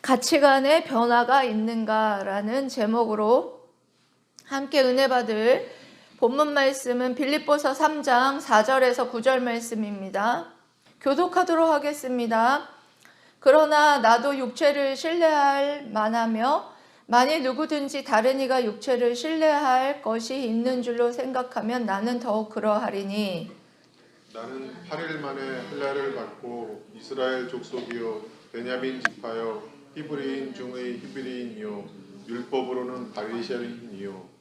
가치관의 변화가 있는가라는 제목으로 함께 은혜 받을 본문 말씀은 빌립보서 3장 4절에서 9절 말씀입니다. 교독하도록 하겠습니다. 그러나 나도 육체를 신뢰할 만하며 만일 누구든지 다른 이가 육체를 신뢰할 것이 있는 줄로 생각하면 나는 더욱 그러하리니 나는 8일 만에 헬라를 받고 이스라엘 족속이요 베냐민 지파요 히브리인 중의 히브리인이요 율법으로는 바리새인이요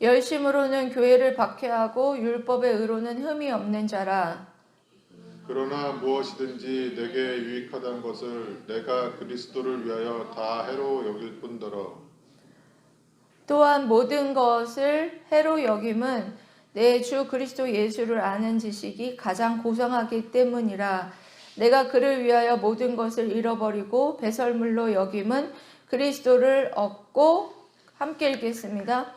열심으로는 교회를 박해하고 율법의 의로는 흠이 없는 자라. 그러나 무엇이든지 내게 유익하다는 것을 내가 그리스도를 위하여 다 해로 여길 뿐더러 또한 모든 것을 해로 여김은 내 주 그리스도 예수를 아는 지식이 가장 고상하기 때문이라. 내가 그를 위하여 모든 것을 잃어버리고 배설물로 여김은 그리스도를 얻고, 함께 읽겠습니다.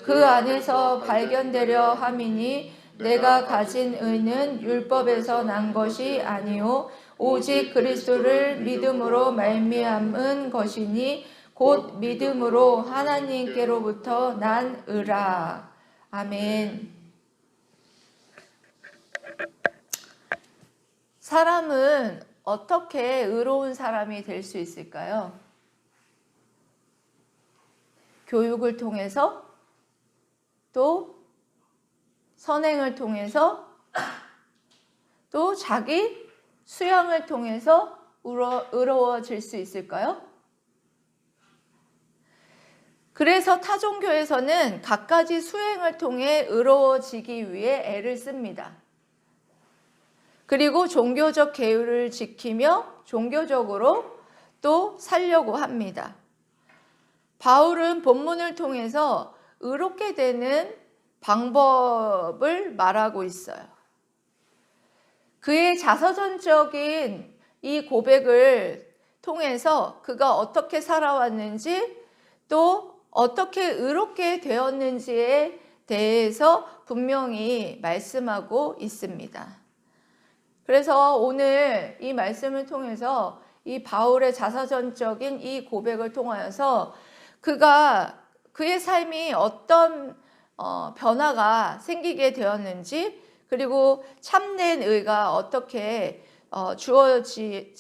그 안에서 발견되려 함이니 내가 가진 의는 율법에서 난 것이 아니요 오직 그리스도를 믿음으로 말미암은 것이니 곧 믿음으로 하나님께로부터 난 의라. 아멘. 사람은 어떻게 의로운 사람이 될 수 있을까요? 교육을 통해서, 또 선행을 통해서, 또 자기 수양을 통해서 의로워질 수 있을까요? 그래서 타종교에서는 갖가지 수행을 통해 의로워지기 위해 애를 씁니다. 그리고 종교적 계율을 지키며 종교적으로 또 살려고 합니다. 바울은 본문을 통해서 의롭게 되는 방법을 말하고 있어요. 그의 자서전적인 이 고백을 통해서 그가 어떻게 살아왔는지 또 어떻게 의롭게 되었는지에 대해서 분명히 말씀하고 있습니다. 그래서 오늘 이 말씀을 통해서 이 바울의 자서전적인 이 고백을 통하여서 그가 그의 삶이 어떤 변화가 생기게 되었는지, 그리고 참된 의가 어떻게 주어지게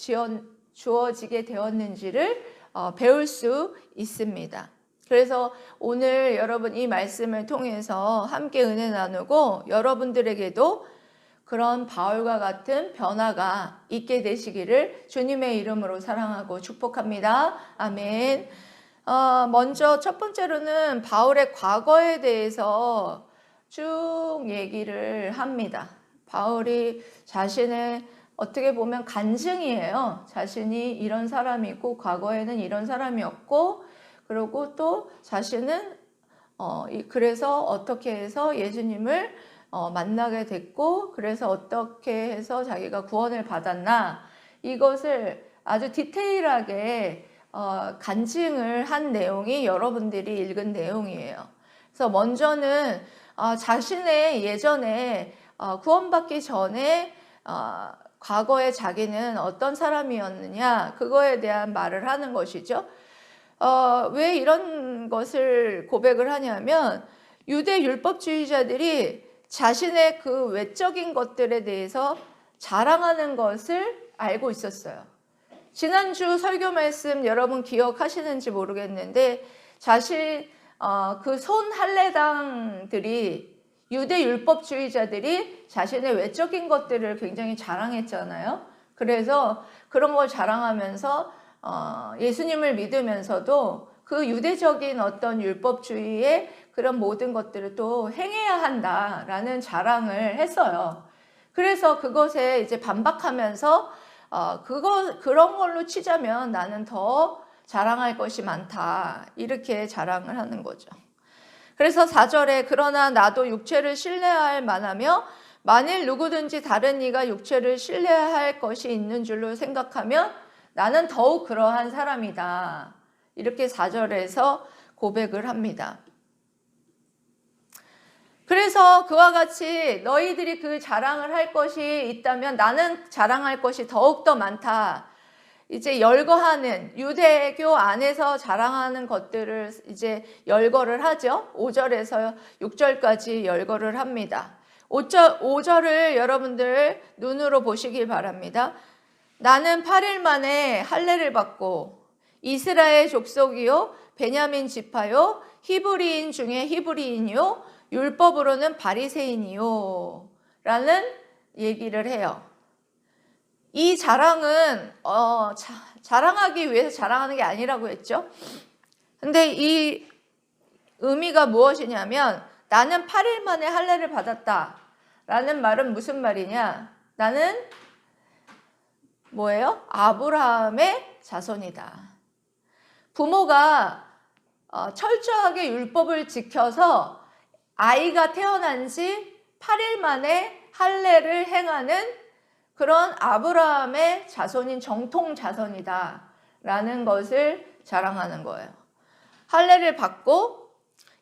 되었는지를 배울 수 있습니다. 그래서 오늘 여러분 이 말씀을 통해서 함께 은혜 나누고 여러분들에게도 그런 바울과 같은 변화가 있게 되시기를 주님의 이름으로 사랑하고 축복합니다. 아멘. 먼저 첫 번째로는 바울의 과거에 대해서 쭉 얘기를 합니다. 바울이 자신의 어떻게 보면 간증이에요. 자신이 이런 사람이고 과거에는 이런 사람이었고, 그리고 또 자신은 그래서 어떻게 해서 예수님을 만나게 됐고, 그래서 어떻게 해서 자기가 구원을 받았나, 이것을 아주 디테일하게 간증을 한 내용이 여러분들이 읽은 내용이에요. 그래서 먼저는 자신의 예전에 구원받기 전에 과거에 자기는 어떤 사람이었느냐, 그거에 대한 말을 하는 것이죠. 왜 이런 것을 고백을 하냐면 유대 율법주의자들이 자신의 그 외적인 것들에 대해서 자랑하는 것을 알고 있었어요. 지난주 설교 말씀 여러분 기억하시는지 모르겠는데, 사실 그 손할례당들이, 유대 율법주의자들이 자신의 외적인 것들을 굉장히 자랑했잖아요. 그래서 그런 걸 자랑하면서 예수님을 믿으면서도 그 유대적인 어떤 율법주의의 그런 모든 것들을 또 행해야 한다라는 자랑을 했어요. 그래서 그것에 이제 반박하면서 그런 걸로 치자면 나는 더 자랑할 것이 많다, 이렇게 자랑을 하는 거죠. 그래서 4절에 그러나 나도 육체를 신뢰할 만하며 만일 누구든지 다른 이가 육체를 신뢰할 것이 있는 줄로 생각하면 나는 더욱 그러한 사람이다, 이렇게 4절에서 고백을 합니다. 그래서 그와 같이 너희들이 그 자랑을 할 것이 있다면 나는 자랑할 것이 더욱더 많다, 이제 열거하는 유대교 안에서 자랑하는 것들을 이제 열거를 하죠. 5절에서 6절까지 열거를 합니다. 5절을 여러분들 눈으로 보시길 바랍니다. 나는 8일 만에 할례를 받고 이스라엘 족속이요 베냐민 지파요 히브리인 중에 히브리인이요 율법으로는 바리새인이요 라는 얘기를 해요. 이 자랑은 자랑하기 위해서 자랑하는 게 아니라고 했죠. 근데 이 의미가 무엇이냐면 나는 8일 만에 할례를 받았다 라는 말은 무슨 말이냐? 나는 뭐예요? 아브라함의 자손이다. 부모가 철저하게 율법을 지켜서 아이가 태어난 지 8일 만에 할례를 행하는 그런 아브라함의 자손인 정통 자손이다 라는 것을 자랑하는 거예요. 할례를 받고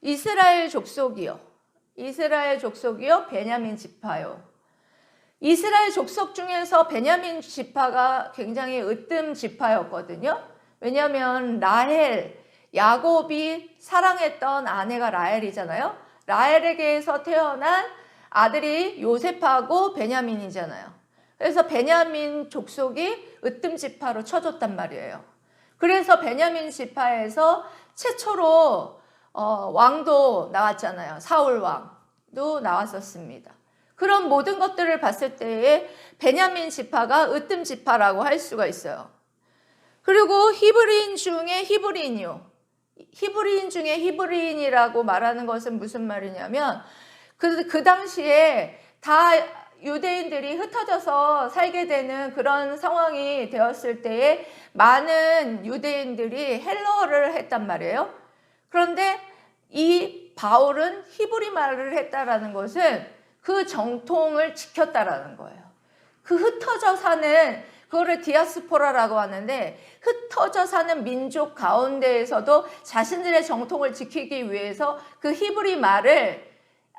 이스라엘 족속이요 베냐민 지파요. 이스라엘 족속 중에서 베냐민 지파가 굉장히 으뜸 지파였거든요. 왜냐하면 라헬, 야곱이 사랑했던 아내가 라헬이잖아요. 라헬에게서 태어난 아들이 요셉하고 베냐민이잖아요. 그래서 베냐민 족속이 으뜸 지파로 쳐줬단 말이에요. 그래서 베냐민 지파에서 최초로 왕도 나왔잖아요. 사울 왕도 나왔었습니다. 그런 모든 것들을 봤을 때에 베냐민 지파가 으뜸 지파라고 할 수가 있어요. 그리고 히브리인 중에 히브리인이요. 히브리인 중에 히브리인이라고 말하는 것은 무슨 말이냐면 그 당시에 다 유대인들이 흩어져서 살게 되는 그런 상황이 되었을 때에 많은 유대인들이 헬러어를 했단 말이에요. 그런데 이 바울은 히브리 말을 했다라는 것은 그 정통을 지켰다라는 거예요. 그 흩어져 사는 그거를 디아스포라라고 하는데 흩어져 사는 민족 가운데에서도 자신들의 정통을 지키기 위해서 그 히브리 말을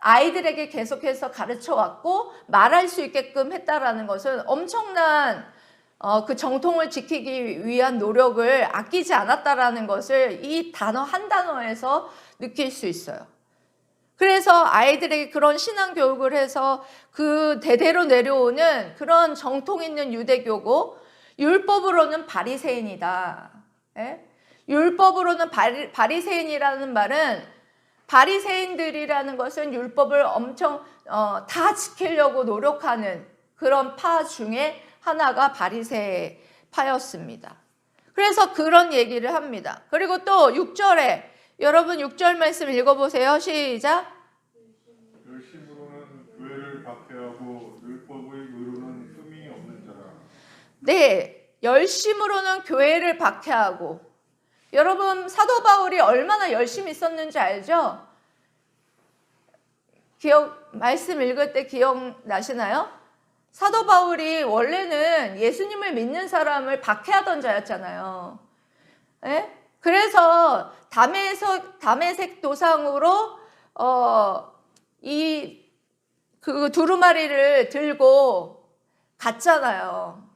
아이들에게 계속해서 가르쳐 왔고 말할 수 있게끔 했다라는 것은 엄청난 그 정통을 지키기 위한 노력을 아끼지 않았다라는 것을 이 단어 한 단어에서 느낄 수 있어요. 그래서 아이들에게 그런 신앙 교육을 해서 그 대대로 내려오는 그런 정통 있는 유대교고 율법으로는 바리새인이다. 예? 율법으로는 바리새인이라는 말은 바리새인들이라는 것은 율법을 엄청 다 지키려고 노력하는 그런 파 중에 하나가 바리새파였습니다. 그래서 그런 얘기를 합니다. 그리고 또 6절에 여러분 6절 말씀 읽어보세요. 시작. 열심으로는 교회를 박해하고 율법의 의로는 흠이 없는 자라. 네, 열심으로는 교회를 박해하고. 여러분 사도 바울이 얼마나 열심히 썼는지 알죠? 말씀 읽을 때 기억나시나요? 사도 바울이 원래는 예수님을 믿는 사람을 박해하던 자였잖아요. 예? 그래서 다메섹 도상으로 그 두루마리를 들고 갔잖아요.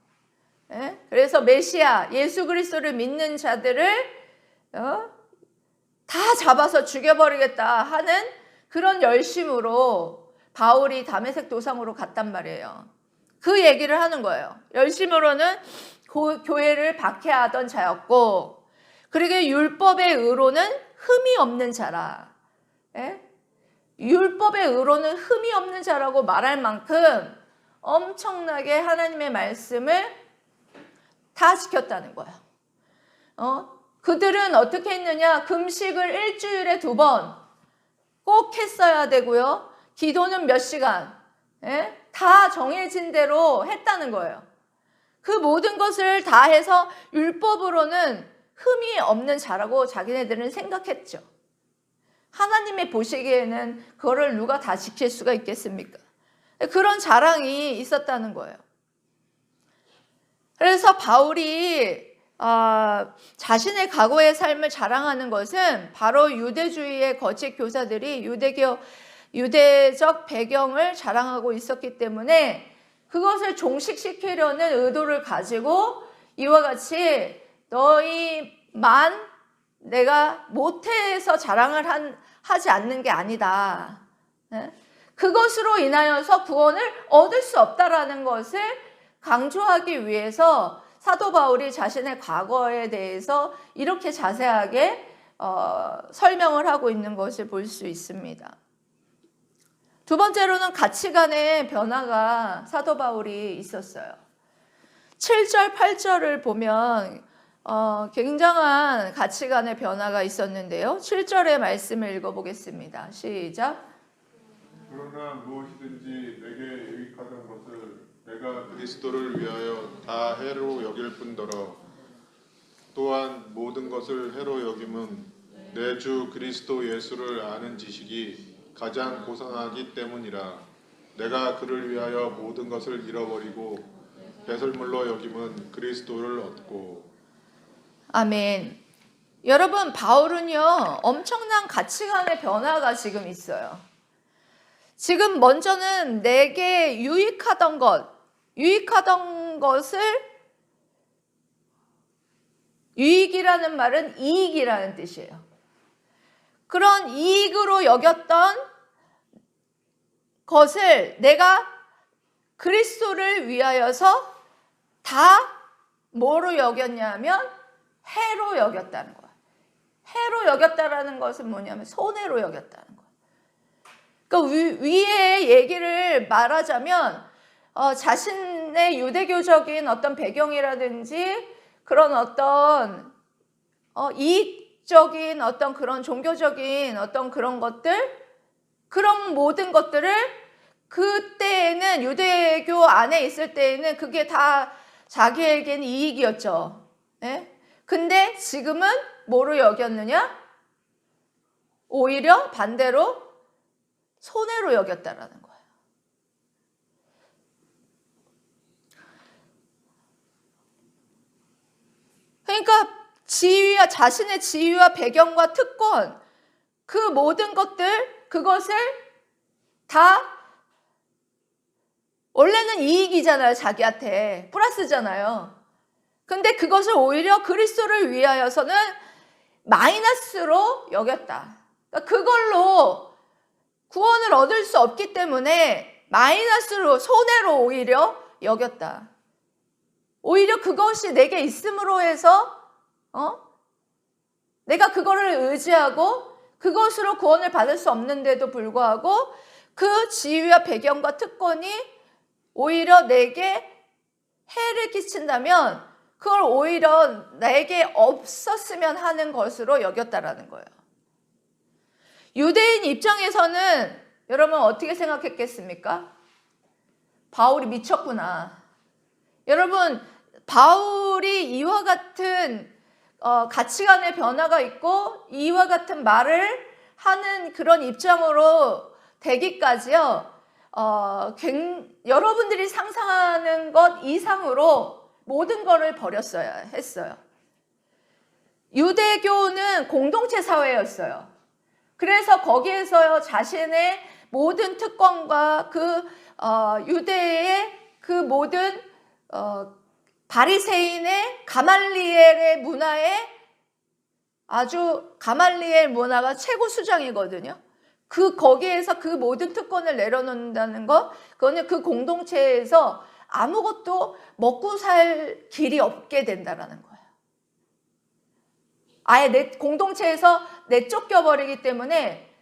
예? 그래서 메시아 예수 그리스도를 믿는 자들을 다 잡아서 죽여버리겠다 하는 그런 열심으로 바울이 다메섹 도상으로 갔단 말이에요. 그 얘기를 하는 거예요. 열심으로는 교회를 박해하던 자였고 그리고 율법의 의로는 흠이 없는 자라. 예? 율법의 의로는 흠이 없는 자라고 말할 만큼 엄청나게 하나님의 말씀을 다 지켰다는 거예요. 그들은 어떻게 했느냐? 금식을 일주일에 2번 꼭 했어야 되고요. 기도는 몇 시간, 예? 다 정해진 대로 했다는 거예요. 그 모든 것을 다 해서 율법으로는 흠이 없는 자라고 자기네들은 생각했죠. 하나님이 보시기에는 그거를 누가 다 지킬 수가 있겠습니까? 그런 자랑이 있었다는 거예요. 그래서 바울이 자신의 과거의 삶을 자랑하는 것은 바로 유대주의의 거짓 교사들이 유대적 배경을 자랑하고 있었기 때문에 그것을 종식시키려는 의도를 가지고 이와 같이 너희만 내가 못해서 자랑을 하지 않는 게 아니다. 그것으로 인하여서 구원을 얻을 수 없다라는 것을 강조하기 위해서 사도 바울이 자신의 과거에 대해서 이렇게 자세하게 설명을 하고 있는 것을 볼 수 있습니다. 두 번째로는 가치관의 변화가 사도 바울이 있었어요. 7절, 8절을 보면 굉장한 가치관의 변화가 있었는데요. 7절의 말씀을 읽어보겠습니다. 시작. 그러나 무엇이든지 내게 유익하던 것을 내가 그리스도를 위하여 다 해로 여길 뿐더러 또한 모든 것을 해로 여김은 내 주 그리스도 예수를 아는 지식이 가장 고상하기 때문이라. 내가 그를 위하여 모든 것을 잃어버리고 배설물로 여김은 그리스도를 얻고. 아멘. 여러분, 바울은요, 엄청난 가치관의 변화가 지금 있어요. 지금 먼저는 내게 유익하던 것을, 유익이라는 말은 이익이라는 뜻이에요. 그런 이익으로 여겼던 것을 내가 그리스도를 위하여서 다 뭐로 여겼냐면 해로 여겼다는 거야. 해로 여겼다라는 것은 뭐냐면 손해로 여겼다는 거야. 그러니까 위에 얘기를 말하자면 자신의 유대교적인 어떤 배경이라든지 그런 어떤 이익적인 어떤 그런 종교적인 어떤 그런 것들, 그런 모든 것들을 그때에는 유대교 안에 있을 때에는 그게 다 자기에게는 이익이었죠. 네? 근데 지금은 뭐로 여겼느냐? 오히려 반대로 손해로 여겼다라는 거예요. 그러니까 지위와 자신의 지위와 배경과 특권, 그 모든 것들, 그것을 다 원래는 이익이잖아요. 자기한테 플러스잖아요. 근데 그것을 오히려 그리스도를 위하여서는 마이너스로 여겼다. 그러니까 그걸로 구원을 얻을 수 없기 때문에 마이너스로, 손해로 오히려 여겼다. 오히려 그것이 내게 있음으로 해서 내가 그거를 의지하고 그것으로 구원을 받을 수 없는데도 불구하고 그 지위와 배경과 특권이 오히려 내게 해를 끼친다면 그걸 오히려 내게 없었으면 하는 것으로 여겼다라는 거예요. 유대인 입장에서는 여러분 어떻게 생각했겠습니까? 바울이 미쳤구나. 여러분, 바울이 이와 같은 가치관의 변화가 있고 이와 같은 말을 하는 그런 입장으로 되기까지요. 여러분들이 상상하는 것 이상으로 모든 것을 버렸어야 했어요. 유대교는 공동체 사회였어요. 그래서 거기에서 자신의 모든 특권과 그 유대의 그 모든 바리새인의 가말리엘의 문화에 아주 가말리엘 문화가 최고 수장이거든요. 거기에서 그 모든 특권을 내려놓는다는 것, 그거는 그 공동체에서 아무것도 먹고 살 길이 없게 된다라는 거예요. 아예 내 공동체에서 내쫓겨 버리기 때문에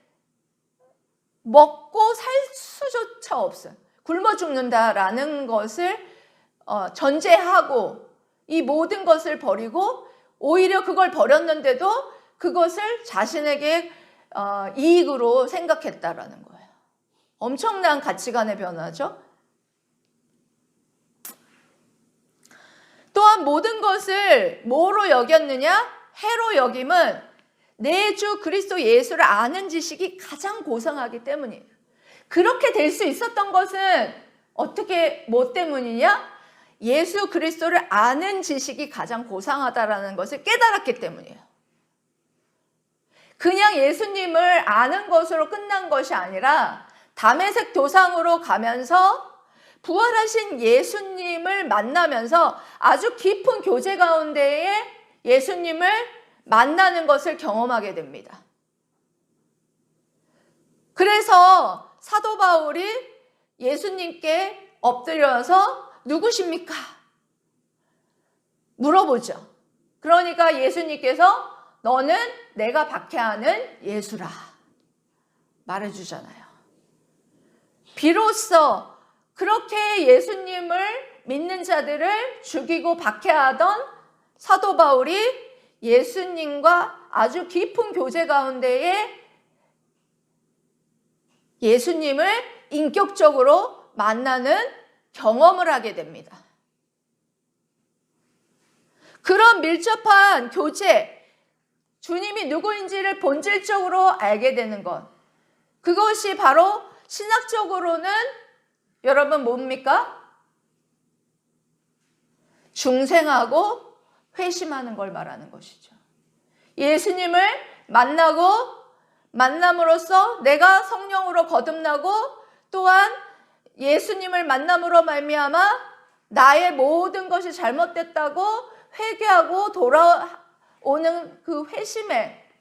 먹고 살 수조차 없어요. 굶어 죽는다라는 것을 전제하고 이 모든 것을 버리고 오히려 그걸 버렸는데도 그것을 자신에게 이익으로 생각했다라는 거예요. 엄청난 가치관의 변화죠. 또한 모든 것을 뭐로 여겼느냐? 해로 여김은 내 주 그리스도 예수를 아는 지식이 가장 고상하기 때문이에요. 그렇게 될 수 있었던 것은 뭐 때문이냐? 예수 그리스도를 아는 지식이 가장 고상하다라는 것을 깨달았기 때문이에요. 그냥 예수님을 아는 것으로 끝난 것이 아니라 다메섹 도상으로 가면서 부활하신 예수님을 만나면서 아주 깊은 교제 가운데에 예수님을 만나는 것을 경험하게 됩니다. 그래서 사도 바울이 예수님께 엎드려서 누구십니까? 물어보죠. 그러니까 예수님께서 너는 내가 박해하는 예수라 말해주잖아요. 비로소 그렇게 예수님을 믿는 자들을 죽이고 박해하던 사도 바울이 예수님과 아주 깊은 교제 가운데에 예수님을 인격적으로 만나는 경험을 하게 됩니다. 그런 밀접한 교제, 주님이 누구인지를 본질적으로 알게 되는 것, 그것이 바로 신학적으로는 여러분 뭡니까? 중생하고 회심하는 걸 말하는 것이죠. 예수님을 만남으로써 내가 성령으로 거듭나고 또한 예수님을 만남으로 말미암아 나의 모든 것이 잘못됐다고 회개하고 돌아오는 그 회심의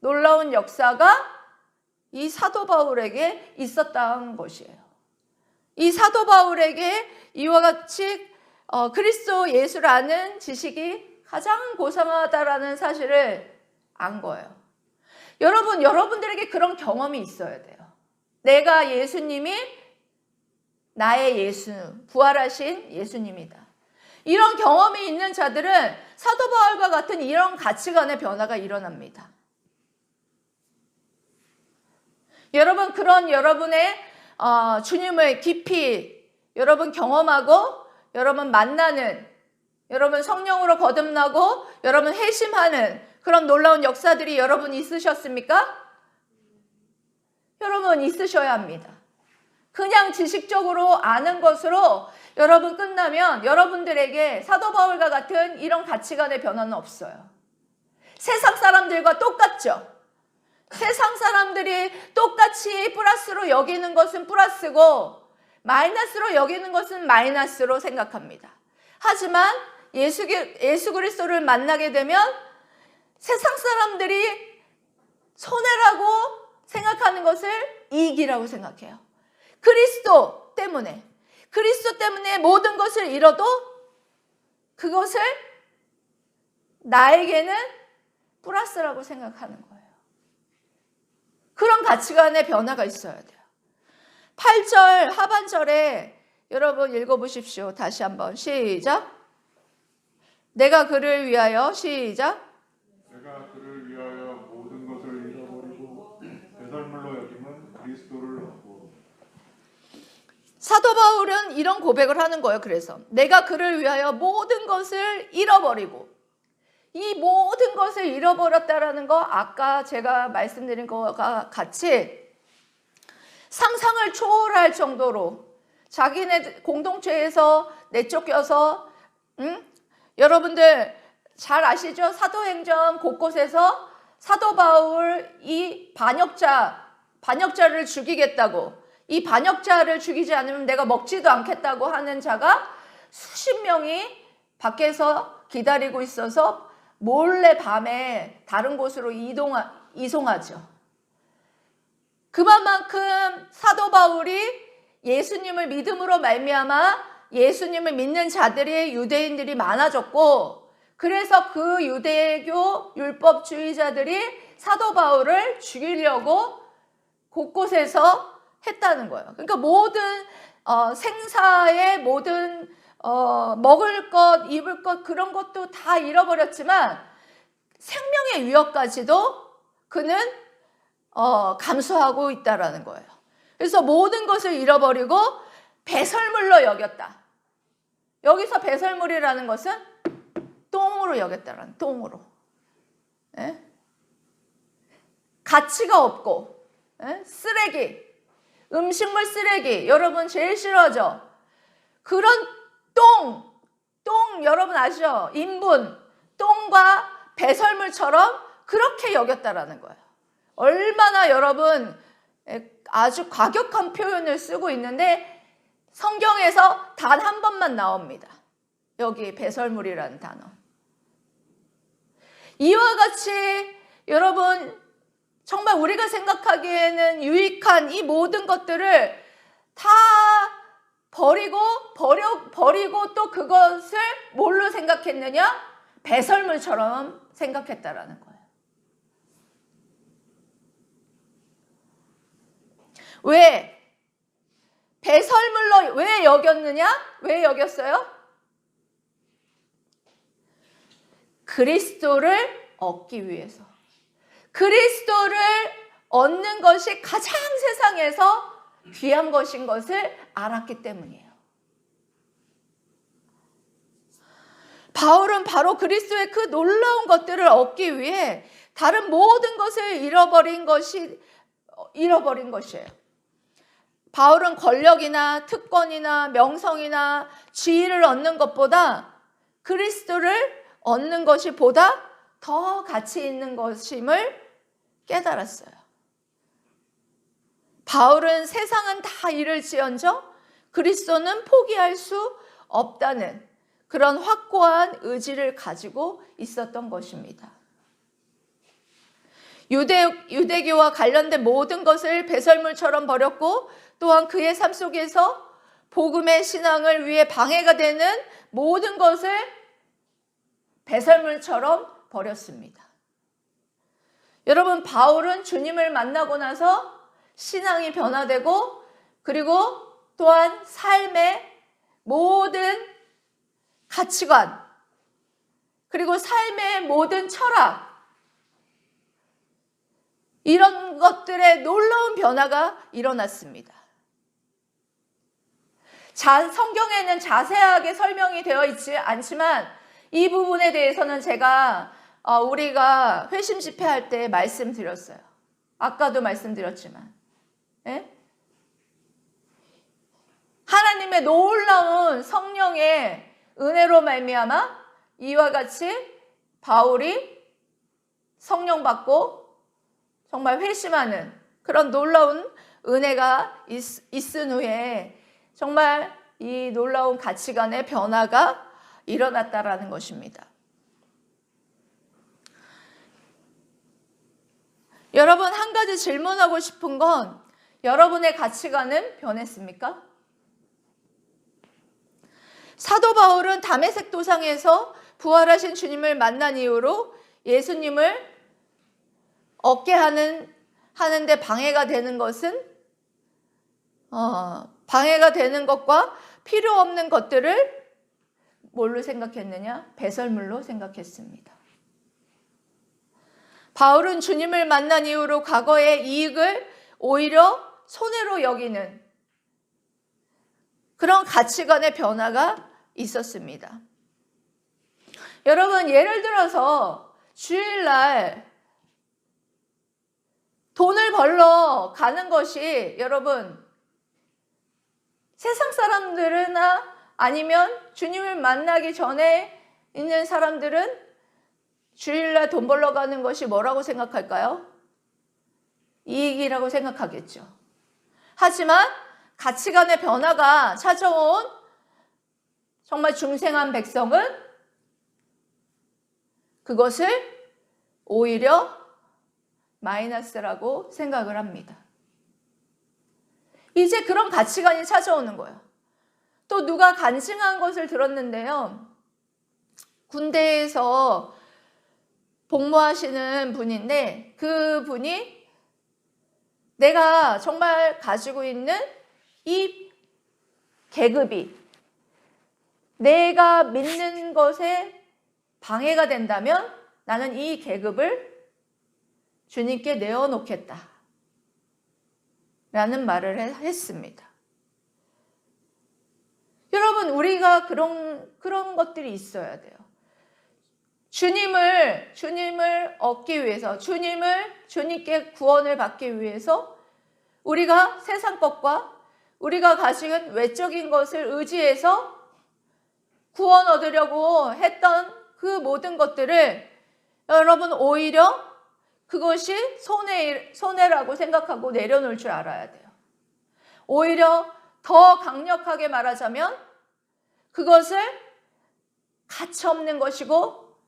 놀라운 역사가 이 사도 바울에게 있었다는 것이에요. 이 사도 바울에게 이와 같이 그리스도 예수를 아는 지식이 가장 고상하다라는 사실을 안 거예요. 여러분들에게 그런 경험이 있어야 돼요. 내가 예수님이 나의 예수, 부활하신 예수님이다. 이런 경험이 있는 자들은 사도 바울과 같은 이런 가치관의 변화가 일어납니다. 여러분, 그런 여러분의 주님을 깊이 여러분 경험하고 여러분 만나는, 여러분 성령으로 거듭나고 여러분 회심하는 그런 놀라운 역사들이 여러분 있으셨습니까? 여러분 있으셔야 합니다. 그냥 지식적으로 아는 것으로 여러분 끝나면 여러분들에게 사도 바울과 같은 이런 가치관의 변화는 없어요. 세상 사람들과 똑같죠. 세상 사람들이 똑같이 플러스로 여기는 것은 플러스고 마이너스로 여기는 것은 마이너스로 생각합니다. 하지만 예수 그리스도를 만나게 되면 세상 사람들이 손해라고 생각하는 것을 이익이라고 생각해요. 그리스도 때문에 모든 것을 잃어도 그것을 나에게는 플러스라고 생각하는 거예요. 그런 가치관의 변화가 있어야 돼요. 8절 하반절에 여러분 읽어보십시오. 다시 한번 시작. 내가 그를 위하여 시작. 내가 그를 위하여 모든 것을 잃어버리고 배설물로 여김은 그리스도를 얻고. 사도 바울은 이런 고백을 하는 거예요. 그래서 내가 그를 위하여 모든 것을 잃어버리고, 이 모든 것을 잃어버렸다라는 거 아까 제가 말씀드린 것과 같이 상상을 초월할 정도로 자기네 공동체에서 내쫓겨서 여러분들 잘 아시죠? 사도행전 곳곳에서 사도 바울 이 반역자를 죽이겠다고, 이 반역자를 죽이지 않으면 내가 먹지도 않겠다고 하는 자가 수십 명이 밖에서 기다리고 있어서 몰래 밤에 다른 곳으로 이송하죠. 그만큼 사도 바울이 예수님을 믿음으로 말미암아 예수님을 믿는 자들이 유대인들이 많아졌고, 그래서 그 유대교 율법주의자들이 사도 바울을 죽이려고 곳곳에서 했다는 거예요. 그러니까 모든 생사의 모든 먹을 것, 입을 것 그런 것도 다 잃어버렸지만 생명의 위협까지도 그는 감수하고 있다라는 거예요. 그래서 모든 것을 잃어버리고 배설물로 여겼다. 여기서 배설물이라는 것은 똥으로 여겼다라는, 똥으로. 예? 가치가 없고, 예? 쓰레기, 음식물 쓰레기, 여러분 제일 싫어하죠? 그런 똥 여러분 아시죠? 인분, 똥과 배설물처럼 그렇게 여겼다라는 거예요. 얼마나 여러분 아주 과격한 표현을 쓰고 있는데 성경에서 단 한 번만 나옵니다. 여기 배설물이라는 단어. 이와 같이 여러분 정말 우리가 생각하기에는 유익한 이 모든 것들을 다 버리고 또 그것을 뭘로 생각했느냐? 배설물처럼 생각했다라는 거예요. 왜? 배설물로 왜 여겼느냐? 왜 여겼어요? 그리스도를 얻기 위해서. 그리스도를 얻는 것이 가장 세상에서 귀한 것인 것을 알았기 때문이에요. 바울은 바로 그리스도의 그 놀라운 것들을 얻기 위해 다른 모든 것을 잃어버린 것이에요. 바울은 권력이나 특권이나 명성이나 지위를 얻는 것보다 그리스도를 얻는 것이 보다 더 가치 있는 것임을 깨달았어요. 바울은 세상은 다 잃을지언정 그리스도는 포기할 수 없다는 그런 확고한 의지를 가지고 있었던 것입니다. 유대교와 관련된 모든 것을 배설물처럼 버렸고 또한 그의 삶 속에서 복음의 신앙을 위해 방해가 되는 모든 것을 배설물처럼 버렸습니다. 여러분, 바울은 주님을 만나고 나서 신앙이 변화되고 그리고 또한 삶의 모든 가치관 그리고 삶의 모든 철학 이런 것들의 놀라운 변화가 일어났습니다. 성경에는 자세하게 설명이 되어 있지 않지만 이 부분에 대해서는 제가 우리가 회심 집회할 때 말씀드렸어요. 아까도 말씀드렸지만 하나님의 놀라운 성령의 은혜로 말미암아 이와 같이 바울이 성령 받고 정말 회심하는 그런 놀라운 은혜가 있은 후에 정말 이 놀라운 가치관의 변화가 일어났다라는 것입니다. 여러분, 한 가지 질문하고 싶은 건 여러분의 가치관은 변했습니까? 사도 바울은 다메섹 도상에서 부활하신 주님을 만난 이후로 예수님을 얻게 하는데 방해가 되는 것은 방해가 되는 것과 필요 없는 것들을 뭘로 생각했느냐? 배설물로 생각했습니다. 바울은 주님을 만난 이후로 과거의 이익을 오히려 손해로 여기는 그런 가치관의 변화가 있었습니다. 여러분, 예를 들어서 주일날 돈을 벌러 가는 것이 여러분 세상 사람들이나 아니면 주님을 만나기 전에 있는 사람들은 주일날 돈 벌러 가는 것이 뭐라고 생각할까요? 이익이라고 생각하겠죠. 하지만 가치관의 변화가 찾아온 정말 중생한 백성은 그것을 오히려 마이너스라고 생각을 합니다. 이제 그런 가치관이 찾아오는 거예요. 또 누가 간증한 것을 들었는데요. 군대에서 복무하시는 분인데 그 분이 내가 정말 가지고 있는 이 계급이 내가 믿는 것에 방해가 된다면 나는 이 계급을 주님께 내어놓겠다 라는 말을 했습니다. 여러분, 우리가 그런 것들이 있어야 돼요. 주님을 얻기 위해서, 주님께 구원을 받기 위해서 우리가 세상 것과 우리가 가진 외적인 것을 의지해서 구원 얻으려고 했던 그 모든 것들을 여러분 오히려 그것이 손해라고 생각하고 내려놓을 줄 알아야 돼요. 오히려 더 강력하게 말하자면 그것을 가차없는 것이고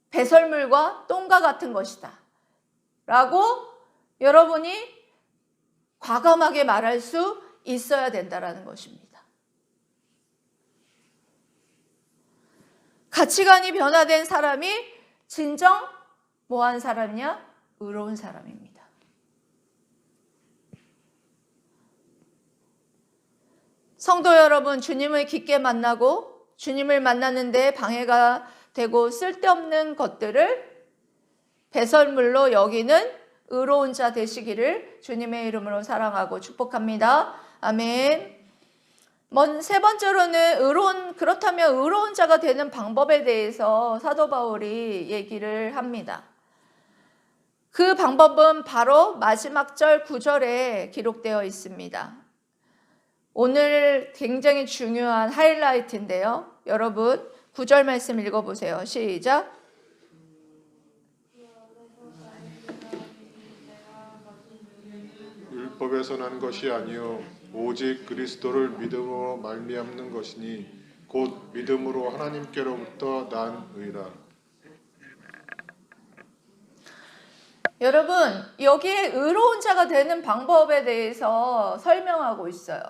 배설물과 똥과 같은 것이다 라고 여러분이 과감하게 말할 수 있어야 된다는 것입니다. 가치관이 변화된 사람이 진정 뭐한 사람이냐? 의로운 사람입니다. 성도 여러분, 주님을 깊게 만나고 주님을 만나는데 방해가 되고 쓸데없는 것들을 배설물로 여기는 의로운 자 되시기를 주님의 이름으로 사랑하고 축복합니다. 아멘. 세 번째로는 그렇다면 의로운 자가 되는 방법에 대해서 사도 바울이 얘기를 합니다. 그 방법은 바로 마지막 절 9절에 기록되어 있습니다. 오늘 굉장히 중요한 하이라이트인데요. 여러분 9절 말씀 읽어보세요. 시작. 율법에서 난 것이 아니요 오직 그리스도를 믿음으로 말미암는 것이니 곧 믿음으로 하나님께로부터 난 의라. 여러분 여기에 의로운 자가 되는 방법에 대해서 설명하고 있어요.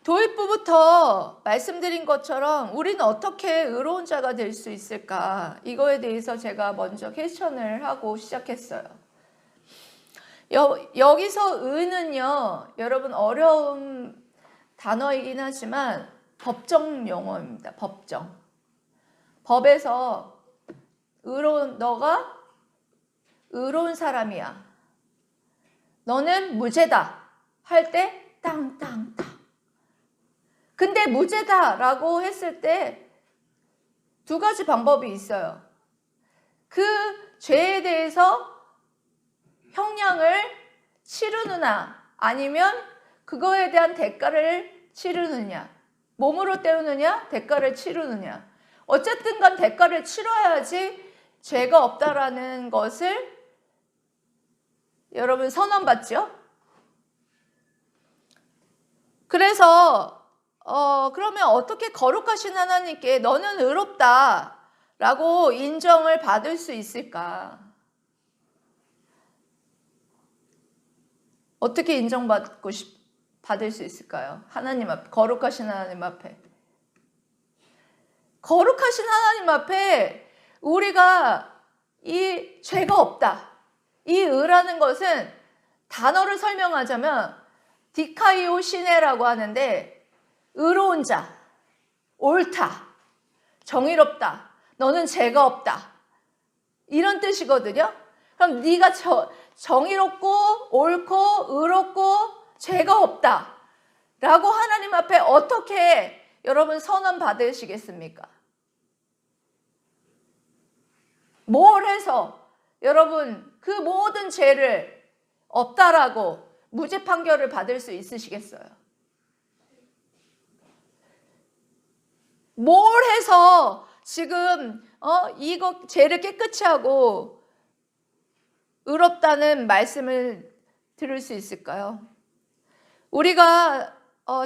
도입부부터 말씀드린 것처럼 우리는 어떻게 의로운 자가 될 수 있을까? 이거에 대해서 제가 먼저 퀘스천을 하고 시작했어요. 여기서 의는요, 여러분 어려운 단어이긴 하지만 법정 용어입니다. 법정. 법에서 너가 의로운 사람이야. 너는 무죄다. 할 때 땅땅땅. 근데 무죄다라고 했을 때 두 가지 방법이 있어요. 그 죄에 대해서 형량을 치르느냐 아니면 그거에 대한 대가를 치르느냐. 몸으로 때우느냐 대가를 치르느냐. 어쨌든 간 대가를 치러야지 죄가 없다라는 것을 여러분 선언받죠? 그래서 그러면 어떻게 거룩하신 하나님께 너는 의롭다 라고 인정을 받을 수 있을까? 어떻게 받을 수 있을까요? 하나님 앞에, 거룩하신 하나님 앞에. 거룩하신 하나님 앞에 우리가 이 죄가 없다. 이 의라는 것은 단어를 설명하자면 디카이오 시네라고 하는데 의로운 자, 옳다, 정의롭다, 너는 죄가 없다. 이런 뜻이거든요. 그럼 네가 정의롭고 옳고 의롭고 죄가 없다 라고 하나님 앞에 어떻게 여러분 선언 받으시겠습니까? 뭘 해서 여러분 그 모든 죄를 없다라고 무죄 판결을 받을 수 있으시겠어요? 뭘 해서 지금 이거 죄를 깨끗이 하고 의롭다는 말씀을 들을 수 있을까요? 우리가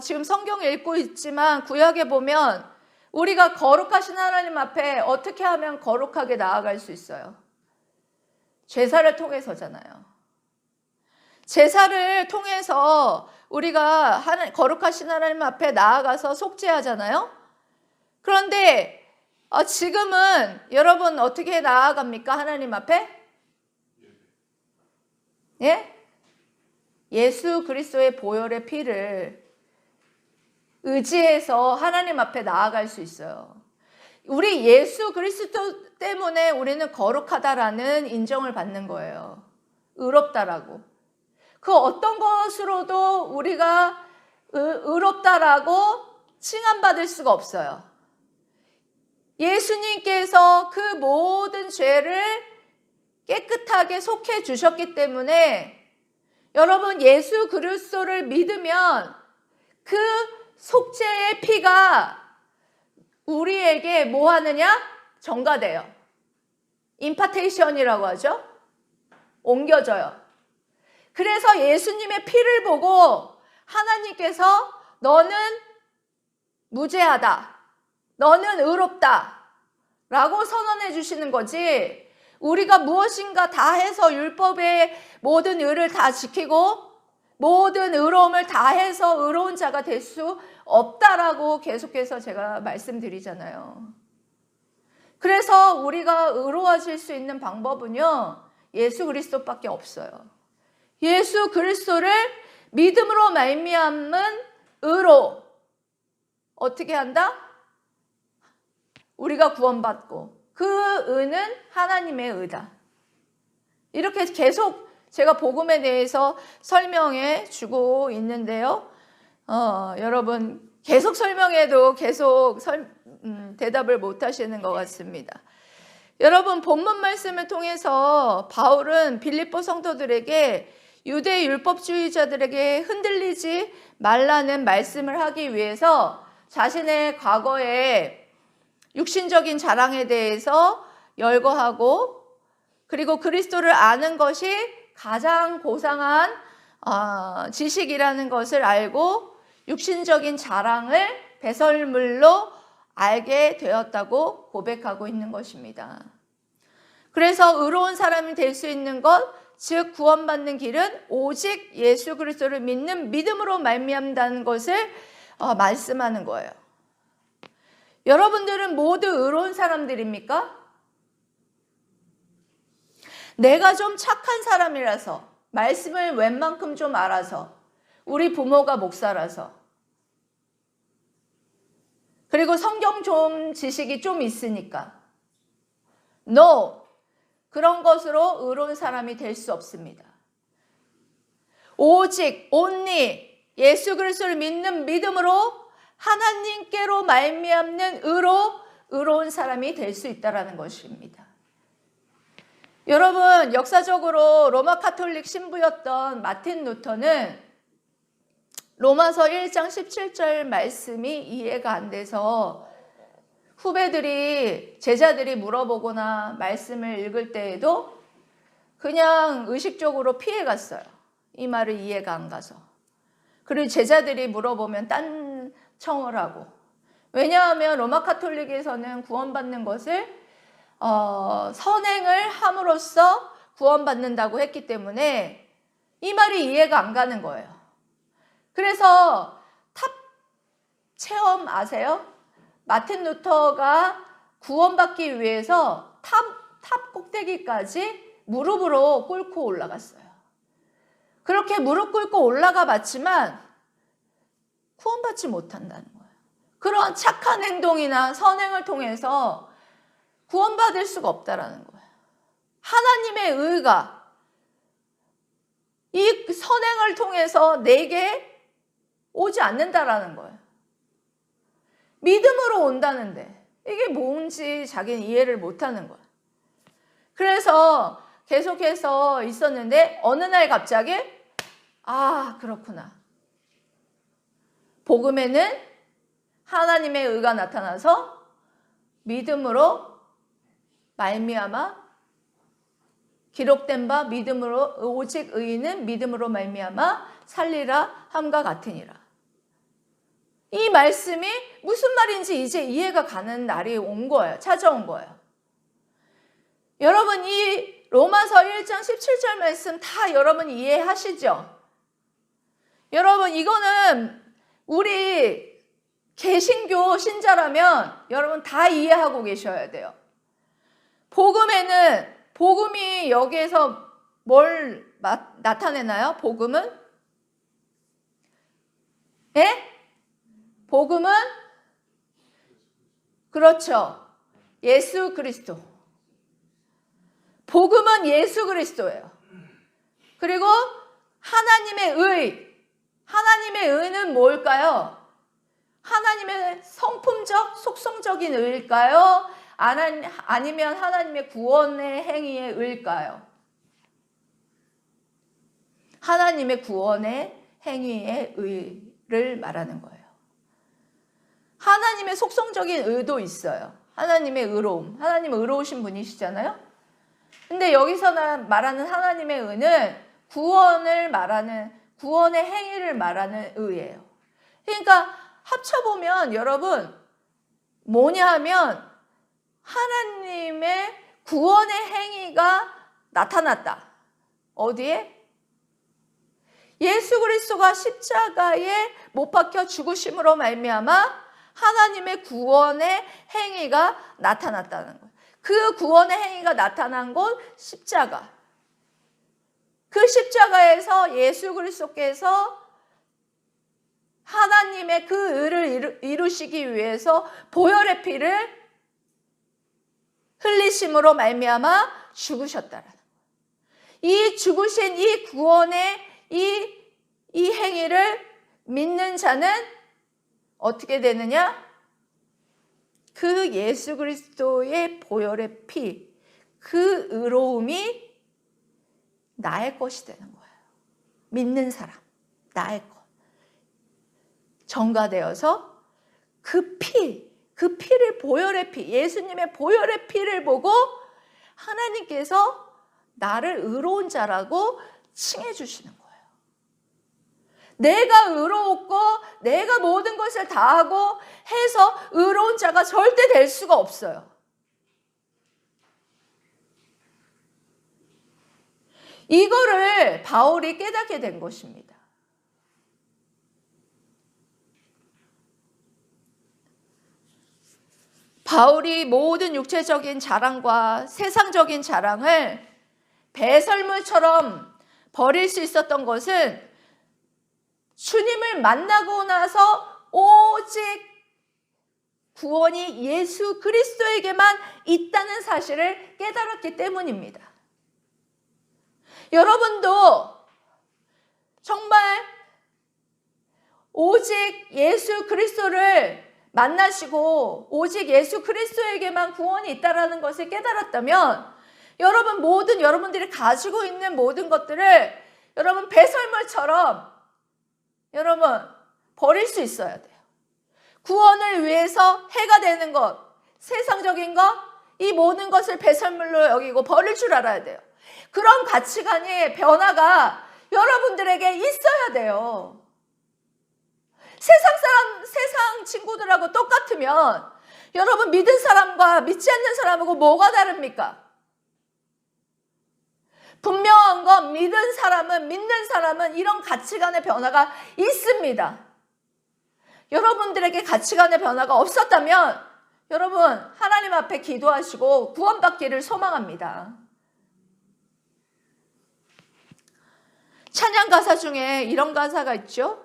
지금 성경을 읽고 있지만 구약에 보면 우리가 거룩하신 하나님 앞에 어떻게 하면 거룩하게 나아갈 수 있어요? 제사를 통해서잖아요. 제사를 통해서 우리가 거룩하신 하나님 앞에 나아가서 속죄하잖아요. 그런데 지금은 여러분 어떻게 나아갑니까? 하나님 앞에? 예? 예수 그리스도의 보혈의 피를 의지해서 하나님 앞에 나아갈 수 있어요. 우리 예수 그리스도 때문에 우리는 거룩하다라는 인정을 받는 거예요. 의롭다라고. 그 어떤 것으로도 우리가 의롭다라고 칭함받을 수가 없어요. 예수님께서 그 모든 죄를 깨끗하게 속해 주셨기 때문에 여러분 예수 그리스도를 믿으면 그 속죄의 피가 우리에게 뭐 하느냐? 전가돼요. 임파테이션이라고 하죠. 옮겨져요. 그래서 예수님의 피를 보고 하나님께서 너는 무죄하다, 너는 의롭다 라고 선언해 주시는 거지, 우리가 무엇인가 다 해서 율법의 모든 의를 다 지키고 모든 의로움을 다 해서 의로운 자가 될 수 없다라고 계속해서 제가 말씀드리잖아요. 그래서 우리가 의로워질 수 있는 방법은요, 예수 그리스도밖에 없어요. 예수 그리스도를 믿음으로 말미암은 의로 어떻게 한다? 우리가 구원받고 그 의는 하나님의 의다. 이렇게 계속 제가 복음에 대해서 설명해 주고 있는데요. 여러분 계속 설명해도 계속 대답을 못 하시는 것 같습니다. 여러분 본문 말씀을 통해서 바울은 빌립보 성도들에게 유대 율법주의자들에게 흔들리지 말라는 말씀을 하기 위해서 자신의 과거의 육신적인 자랑에 대해서 열거하고, 그리고 그리스도를 아는 것이 가장 고상한 지식이라는 것을 알고 육신적인 자랑을 배설물로 알게 되었다고 고백하고 있는 것입니다. 그래서 의로운 사람이 될 수 있는 것, 즉 구원받는 길은 오직 예수 그리스도를 믿는 믿음으로 말미암다는 것을 말씀하는 거예요. 여러분들은 모두 의로운 사람들입니까? 내가 좀 착한 사람이라서, 말씀을 웬만큼 좀 알아서, 우리 부모가 목사라서, 그리고 성경 좀 지식이 좀 있으니까, No! 그런 것으로 의로운 사람이 될 수 없습니다. 오직 only 예수 그리스도를 믿는 믿음으로 하나님께로 말미암는 의로운 사람이 될 수 있다는 것입니다. 여러분, 역사적으로 로마 카톨릭 신부였던 마틴 루터는 로마서 1장 17절 말씀이 이해가 안 돼서 후배들이, 제자들이 물어보거나 말씀을 읽을 때에도 그냥 의식적으로 피해갔어요. 이 말을 이해가 안 가서. 그리고 제자들이 물어보면 딴 청을 하고. 왜냐하면 로마 카톨릭에서는 구원받는 것을 선행을 함으로써 구원받는다고 했기 때문에 이 말이 이해가 안 가는 거예요. 그래서 탑 체험 아세요? 마틴 루터가 구원받기 위해서 탑 꼭대기까지 무릎으로 꿇고 올라갔어요. 그렇게 무릎 꿇고 올라가 봤지만 구원받지 못한다는 거예요. 그런 착한 행동이나 선행을 통해서 구원받을 수가 없다라는 거예요. 하나님의 의가 이 선행을 통해서 내게 오지 않는다라는 거예요. 믿음으로 온다는데 이게 뭔지 자기는 이해를 못하는 거예요. 그래서 계속해서 있었는데 어느 날 갑자기 그렇구나. 복음에는 하나님의 의가 나타나서 믿음으로 말미암아 기록된 바 믿음으로 오직 의인은 믿음으로 말미암아 살리라 함과 같으니라. 이 말씀이 무슨 말인지 이제 이해가 가는 날이 온 거예요. 찾아온 거예요. 여러분 이 로마서 1장 17절 말씀 다 여러분 이해하시죠? 여러분 이거는 우리 개신교 신자라면 여러분 다 이해하고 계셔야 돼요. 복음이 여기에서 뭘 나타내나요? 복음은? 예? 복음은? 그렇죠. 예수 그리스도. 복음은 예수 그리스도예요. 그리고 하나님의 의. 하나님의 의는 뭘까요? 하나님의 성품적, 속성적인 의일까요? 아니면 하나님의 구원의 행위의 의일까요? 하나님의 구원의 행위의 의를 말하는 거예요. 하나님의 속성적인 의도 있어요. 하나님의 의로움. 하나님은 의로우신 분이시잖아요. 근데 여기서 말하는 하나님의 의는 구원을 말하는, 구원의 행위를 말하는 의예요. 그러니까 합쳐보면 여러분 뭐냐 하면 하나님의 구원의 행위가 나타났다. 어디에? 예수 그리스도가 십자가에 못 박혀 죽으심으로 말미암아 하나님의 구원의 행위가 나타났다는 거예요. 그 구원의 행위가 나타난 곳 십자가. 그 십자가에서 예수 그리스도께서 하나님의 그 의를 이루시기 위해서 보혈의 피를 흘리심으로 말미암아 죽으셨다라는 거예요. 이 죽으신 이 구원의 이 행위를 믿는 자는 어떻게 되느냐? 그 예수 그리스도의 보혈의 피, 그 의로움이 나의 것이 되는 거예요. 믿는 사람, 나의 것. 전가되어서 그 피를 보혈의 피, 예수님의 보혈의 피를 보고 하나님께서 나를 의로운 자라고 칭해 주시는 거예요. 내가 의롭고 내가 모든 것을 다하고 해서 의로운 자가 절대 될 수가 없어요. 이거를 바울이 깨닫게 된 것입니다. 바울이 모든 육체적인 자랑과 세상적인 자랑을 배설물처럼 버릴 수 있었던 것은 주님을 만나고 나서 오직 구원이 예수 그리스도에게만 있다는 사실을 깨달았기 때문입니다. 여러분도 정말 오직 예수 그리스도를 만나시고 오직 예수 그리스도에게만 구원이 있다는 것을 깨달았다면 여러분 모든 여러분들이 가지고 있는 모든 것들을 여러분 배설물처럼 여러분 버릴 수 있어야 돼요. 구원을 위해서 해가 되는 것, 세상적인 것, 이 모든 것을 배설물로 여기고 버릴 줄 알아야 돼요. 그런 가치관의 변화가 여러분들에게 있어야 돼요. 세상 친구들하고 똑같으면 여러분 믿은 사람과 믿지 않는 사람하고 뭐가 다릅니까? 분명한 건 믿는 사람은 이런 가치관의 변화가 있습니다. 여러분들에게 가치관의 변화가 없었다면 여러분 하나님 앞에 기도하시고 구원받기를 소망합니다. 찬양 가사 중에 이런 가사가 있죠.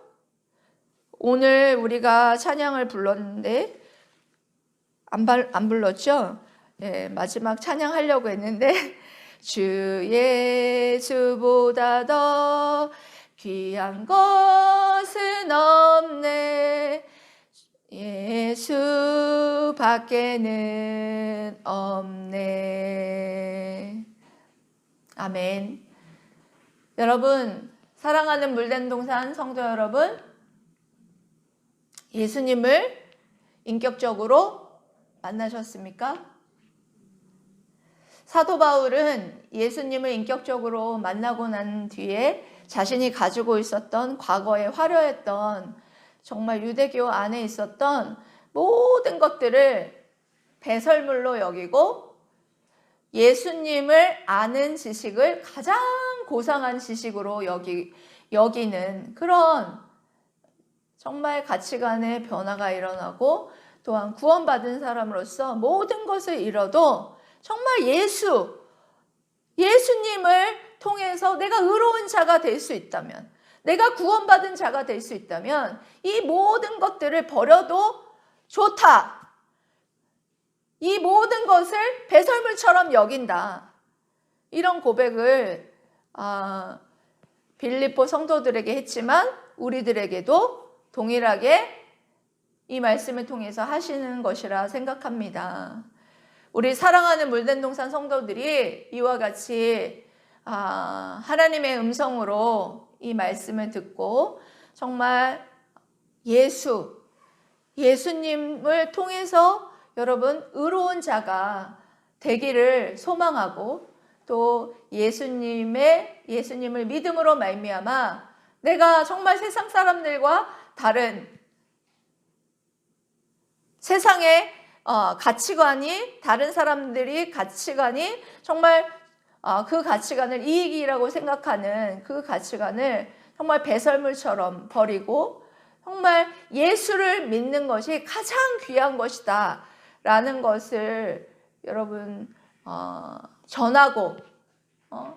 오늘 우리가 찬양을 불렀는데 안 불렀죠? 예, 마지막 찬양하려고 했는데 주 예수보다 더 귀한 것은 없네. 예수 밖에는 없네. 아멘. 여러분, 사랑하는 물된동산 성도 여러분, 예수님을 인격적으로 만나셨습니까? 사도 바울은 예수님을 인격적으로 만나고 난 뒤에 자신이 가지고 있었던 과거에 화려했던 정말 유대교 안에 있었던 모든 것들을 배설물로 여기고 예수님을 아는 지식을 가장 고상한 지식으로 여기는 그런 정말 가치관의 변화가 일어나고 또한 구원받은 사람으로서 모든 것을 잃어도 정말 예수님을 통해서 내가 의로운 자가 될 수 있다면, 내가 구원받은 자가 될 수 있다면 이 모든 것들을 버려도 좋다. 이 모든 것을 배설물처럼 여긴다. 이런 고백을 빌립보 성도들에게 했지만 우리들에게도 동일하게 이 말씀을 통해서 하시는 것이라 생각합니다. 우리 사랑하는 물된동산 성도들이 이와 같이 하나님의 음성으로 이 말씀을 듣고 정말 예수님을 통해서 여러분 의로운 자가 되기를 소망하고 또 예수님을 믿음으로 말미암아 내가 정말 세상 사람들과 다른 세상의 가치관이 다른 사람들이 가치관이 정말 그 가치관을 이익이라고 생각하는 그 가치관을 정말 배설물처럼 버리고 정말 예수를 믿는 것이 가장 귀한 것이다 라는 것을 여러분 전하고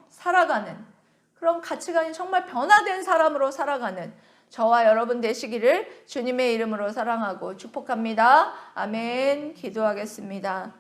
살아가는 그런 가치관이 정말 변화된 사람으로 살아가는 저와 여러분 되시기를 주님의 이름으로 사랑하고 축복합니다. 아멘. 기도하겠습니다.